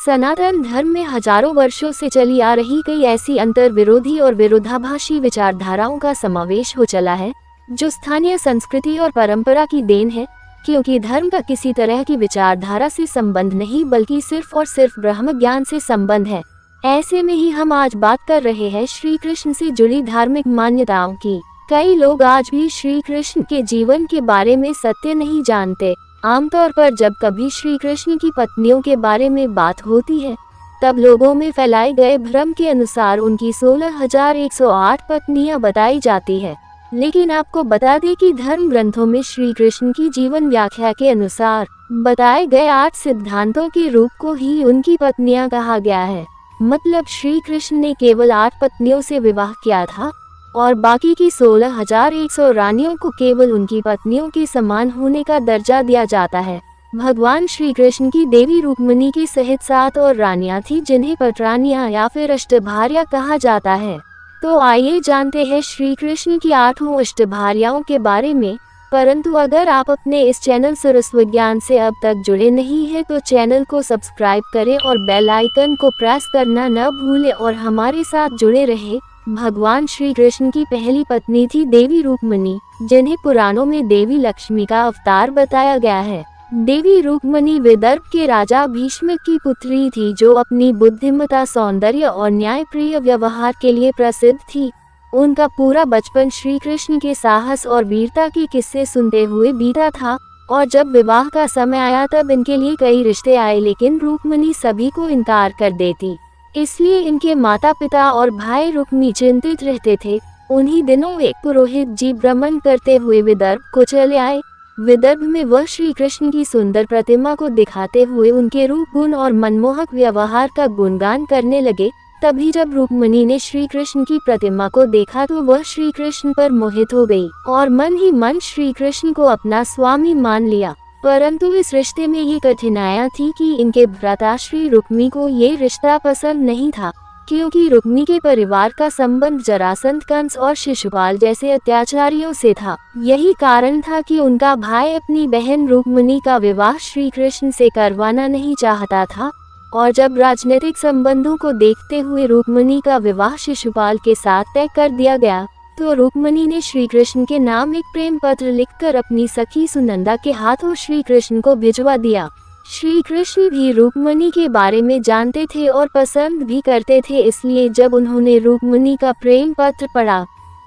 सनातन धर्म में हजारों वर्षों से चली आ रही कई ऐसी अंतर विरोधी और विरोधाभासी विचारधाराओं का समावेश हो चला है, जो स्थानीय संस्कृति और परंपरा की देन है। क्योंकि धर्म का किसी तरह की विचारधारा से संबंध नहीं, बल्कि सिर्फ और सिर्फ ब्रह्म ज्ञान से संबंध है। ऐसे में ही हम आज बात कर रहे हैं श्री कृष्ण से जुड़ी धार्मिक मान्यताओं की। कई लोग आज भी श्री कृष्ण के जीवन के बारे में सत्य नहीं जानते। आमतौर पर जब कभी श्री कृष्ण की पत्नियों के बारे में बात होती है, तब लोगों में फैलाए गए भ्रम के अनुसार उनकी 16,108 पत्नियां बताई जाती है। लेकिन आपको बता दें कि धर्म ग्रंथों में श्री कृष्ण की जीवन व्याख्या के अनुसार बताए गए 8 सिद्धांतों के रूप को ही उनकी पत्नियां कहा गया है। मतलब श्री कृष्ण ने केवल 8 पत्नियों से विवाह किया था और बाकी की 16,100 रानियों को केवल उनकी पत्नियों के समान होने का दर्जा दिया जाता है। भगवान श्री कृष्ण की देवी रुक्मिणी के सहित 7 और रानियां थी, जिन्हें पटरानियां या फिर अष्टभार्या कहा जाता है। तो आइए जानते हैं श्री कृष्ण की 8 अष्टभार्याओं के बारे में। परंतु अगर आप अपने इस चैनल सरस विज्ञान से अब तक जुड़े नहीं हैं, तो चैनल को सब्सक्राइब करें और बेल आइकन को प्रेस करना न भूलें और हमारे साथ जुड़े रहें। भगवान श्री कृष्ण की पहली पत्नी थी देवी रुक्मिणी, जिन्हें पुराणों में देवी लक्ष्मी का अवतार बताया गया है। देवी रुक्मिणी विदर्भ के राजा भीष्म की पुत्री थी, जो अपनी बुद्धिमत्ता, सौंदर्य और न्यायप्रिय व्यवहार के लिए प्रसिद्ध थी। उनका पूरा बचपन श्री कृष्ण के साहस और वीरता के किस्से सुनते हुए बीता था और जब विवाह का समय आया तब इनके लिए कई रिश्ते आए, लेकिन रुक्मिणी सभी को इनकार कर देती। इसलिए इनके माता पिता और भाई रुक्मी चिंतित रहते थे। उन्हीं दिनों एक पुरोहित जी भ्रमण करते हुए विदर्भ को चले आए। विदर्भ में वह श्री कृष्ण की सुंदर प्रतिमा को दिखाते हुए उनके रूप, गुण और मनमोहक व्यवहार का गुणगान करने लगे। तभी जब रुक्मिणी ने श्री कृष्ण की प्रतिमा को देखा तो वह श्री कृष्ण पर मोहित हो गई और मन ही मन श्री कृष्ण को अपना स्वामी मान लिया। परंतु इस रिश्ते में ये कठिनाइयां थी कि इनके भ्राता श्री रुक्मी को ये रिश्ता पसंद नहीं था, क्योंकि रुक्मी के परिवार का संबंध जरासंध, कंस और शिशुपाल जैसे अत्याचारियों से था। यही कारण था कि उनका भाई अपनी बहन रुक्मिणी का विवाह श्री कृष्ण से करवाना नहीं चाहता था। और जब राजनीतिक संबंधों को देखते हुए रुक्मिणी का विवाह शिशुपाल के साथ तय कर दिया गया, तो रुक्मिणी ने श्री कृष्ण के नाम एक प्रेम पत्र लिखकर अपनी सखी सुनंदा के हाथों श्री कृष्ण को भिजवा दिया। श्री कृष्ण भी रुक्मिणी के बारे में जानते थे और पसंद भी करते थे, इसलिए जब उन्होंने रुक्मिणी का प्रेम पत्र पढ़ा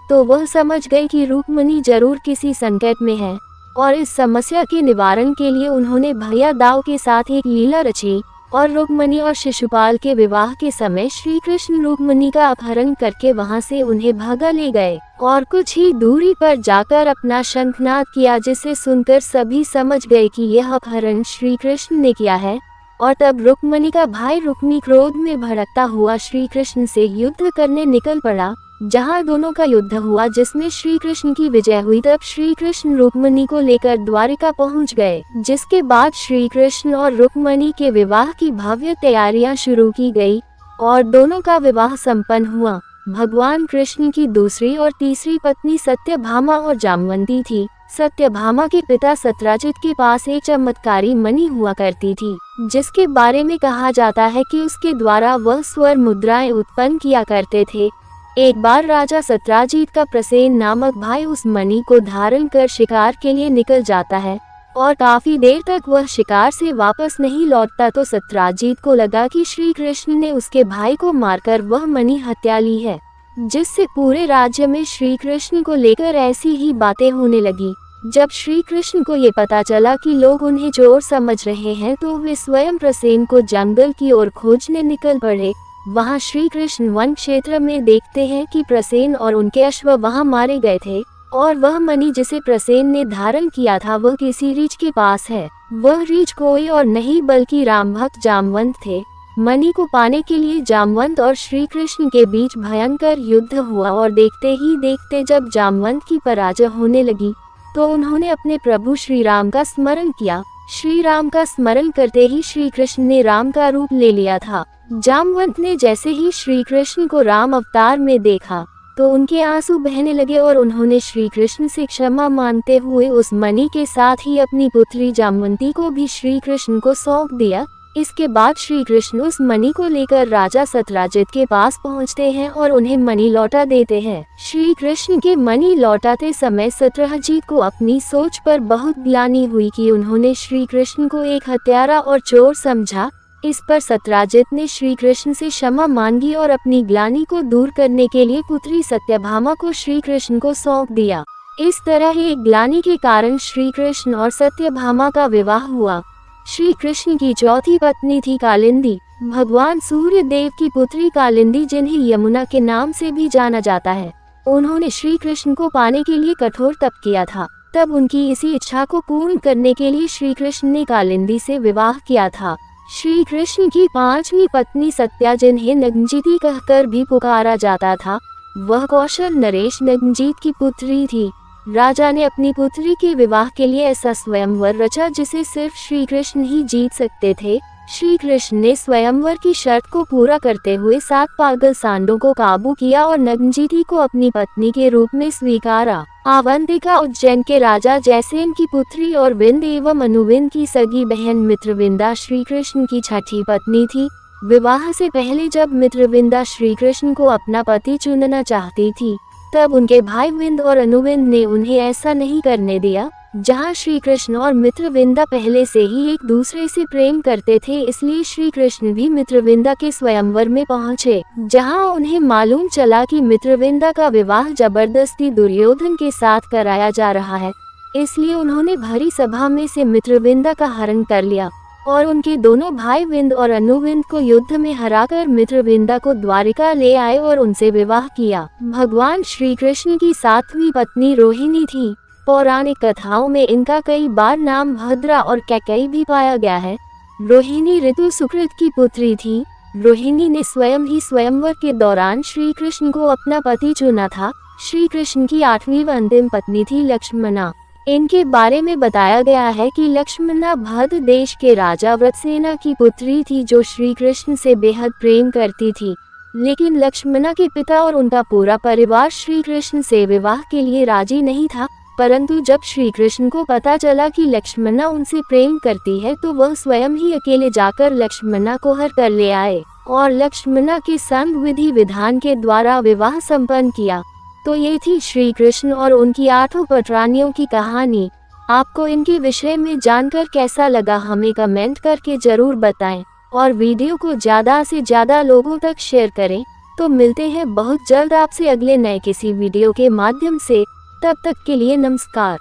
तो वह समझ गए कि रुक्मिणी जरूर किसी संकट में है और इस समस्या के निवारण के लिए उन्होंने भैया दाव के साथ एक लीला रची और रुक्मिणी और शिशुपाल के विवाह के समय श्री कृष्ण रुक्मिणी का अपहरण करके वहां से उन्हें भगा ले गए और कुछ ही दूरी पर जाकर अपना शंखनाद किया, जिसे सुनकर सभी समझ गए कि यह अपहरण श्री कृष्ण ने किया है। और तब रुक्मिणी का भाई रुक्मी क्रोध में भड़कता हुआ श्री कृष्ण से युद्ध करने निकल पड़ा। जहां दोनों का युद्ध हुआ, जिसमें श्री कृष्ण की विजय हुई, तब श्री कृष्ण रुक्मिणी को लेकर द्वारिका पहुंच गए, जिसके बाद श्री कृष्ण और रुक्मिणी के विवाह की भव्य तैयारियां शुरू की गई और दोनों का विवाह संपन्न हुआ। भगवान कृष्ण की दूसरी और तीसरी पत्नी सत्यभामा और जामवंती थी। सत्यभामा के पिता सत्यजित के पास एक चमत्कारी मणि हुआ करती थी, जिसके बारे में कहा जाता है कि उसके द्वारा वह स्वर मुद्राएं उत्पन्न किया करते थे। एक बार राजा सत्यजित का प्रसेन नामक भाई उस मणि को धारण कर शिकार के लिए निकल जाता है और काफी देर तक वह शिकार से वापस नहीं लौटता, तो सत्यजित को लगा कि श्री कृष्ण ने उसके भाई को मारकर वह मणि हत्या ली है, जिससे पूरे राज्य में श्री कृष्ण को लेकर ऐसी ही बातें होने लगी। जब श्री कृष्ण को ये पता चला कि लोग उन्हें चोर समझ रहे हैं, तो वे स्वयं प्रसेन को जंगल की ओर खोजने निकल पड़े। वहां श्री कृष्ण वन क्षेत्र में देखते हैं कि प्रसेन और उनके अश्व वहां मारे गए थे और वह मणि जिसे प्रसेन ने धारण किया था वह किसी रीछ के पास है। वह रीछ कोई और नहीं बल्कि राम भक्त जामवंत थे। मणि को पाने के लिए जामवंत और श्री कृष्ण के बीच भयंकर युद्ध हुआ और देखते ही देखते जब जामवंत की पराजय होने लगी, तो उन्होंने अपने प्रभु श्री राम का स्मरण किया। श्री राम का स्मरण करते ही श्री कृष्ण ने राम का रूप ले लिया था। जामवंत ने जैसे ही श्री कृष्ण को राम अवतार में देखा तो उनके आंसू बहने लगे और उन्होंने श्री कृष्ण से क्षमा मांगते हुए उस मणि के साथ ही अपनी पुत्री जामवंती को भी श्री कृष्ण को सौंप दिया। इसके बाद श्री कृष्ण उस मणि को लेकर राजा सत्यराजित के पास पहुंचते हैं और उन्हें मणि लौटा देते हैं। श्री कृष्ण के मणि लौटाते समय सत्यराजित को अपनी सोच पर बहुत ग्लानि हुई कि उन्होंने श्री कृष्ण को एक हत्यारा और चोर समझा। इस पर सत्यराजित ने श्री कृष्ण से क्षमा मांगी और अपनी ग्लानि को दूर करने के लिए पुत्री सत्यभामा को श्री कृष्ण को सौंप दिया। इस तरह एक ग्लानि के कारण श्री कृष्ण और सत्यभामा का विवाह हुआ। श्री कृष्ण की चौथी पत्नी थी कालिंदी, भगवान सूर्य देव की पुत्री कालिंदी, जिन्हें यमुना के नाम से भी जाना जाता है। उन्होंने श्री कृष्ण को पाने के लिए कठोर तप किया था। तब उनकी इसी इच्छा को पूर्ण करने के लिए श्री कृष्ण ने कालिंदी से विवाह किया था। श्री कृष्ण की पांचवी पत्नी सत्या, जिन्हें नग्नजिती कहकर भी पुकारा जाता था, वह कौशल नरेश नग्नजीत की पुत्री थी। राजा ने अपनी पुत्री के विवाह के लिए ऐसा स्वयंवर रचा जिसे सिर्फ श्री कृष्ण ही जीत सकते थे। श्री कृष्ण ने स्वयंवर की शर्त को पूरा करते हुए 7 पागल सांडों को काबू किया और नग्नजिती को अपनी पत्नी के रूप में स्वीकारा। अवंतिका उज्जैन के राजा जयसेन की पुत्री और विंद एवं अनुविंद की सगी बहन मित्रविंदा श्री कृष्ण की छठी पत्नी थी। विवाह से पहले जब मित्रविंदा श्री कृष्ण को अपना पति चुनना चाहती थी, तब उनके भाई विंद और अनुविंद ने उन्हें ऐसा नहीं करने दिया। जहां श्री कृष्ण और मित्रविंदा पहले से ही एक दूसरे से प्रेम करते थे, इसलिए श्री कृष्ण भी मित्रविंदा के स्वयंवर में पहुंचे। जहां उन्हें मालूम चला कि मित्रविंदा का विवाह जबरदस्ती दुर्योधन के साथ कराया जा रहा है, इसलिए उन्होंने भरी सभा में से मित्रविंदा का हरण कर लिया और उनके दोनों भाई विंद और अनुविंद को युद्ध में हराकर मित्रविंदा को द्वारिका ले आए और उनसे विवाह किया। भगवान श्री कृष्ण की 7वीं पत्नी रोहिणी थी। पौराणिक कथाओं में इनका कई बार नाम भद्रा और कैकेयी भी पाया गया है। रोहिणी ऋतु सुकृत की पुत्री थी। रोहिणी ने स्वयं ही स्वयंवर के दौरान श्री कृष्ण को अपना पति चुना था। श्री कृष्ण की 8वीं व अंतिम पत्नी थी लक्ष्मणा। इनके बारे में बताया गया है कि लक्ष्मणा भद्र देश के राजा वृत्रसेना की पुत्री थी, जो श्री कृष्ण से बेहद प्रेम करती थी। लेकिन लक्ष्मणा के पिता और उनका पूरा परिवार श्री कृष्ण से विवाह के लिए राजी नहीं था। परंतु जब श्री कृष्ण को पता चला कि लक्ष्मणा उनसे प्रेम करती है, तो वह स्वयं ही अकेले जाकर लक्ष्मणा को हर कर ले आए और लक्ष्मणा के संग विधि विधान के द्वारा विवाह संपन्न किया। तो ये थी श्री कृष्ण और उनकी 8 पटरानियों की कहानी। आपको इनके विषय में जानकर कैसा लगा, हमें कमेंट करके जरूर बताएं और वीडियो को ज़्यादा से ज़्यादा लोगों तक शेयर करें। तो मिलते हैं बहुत जल्द आपसे अगले नए किसी वीडियो के माध्यम से। तब तक के लिए नमस्कार।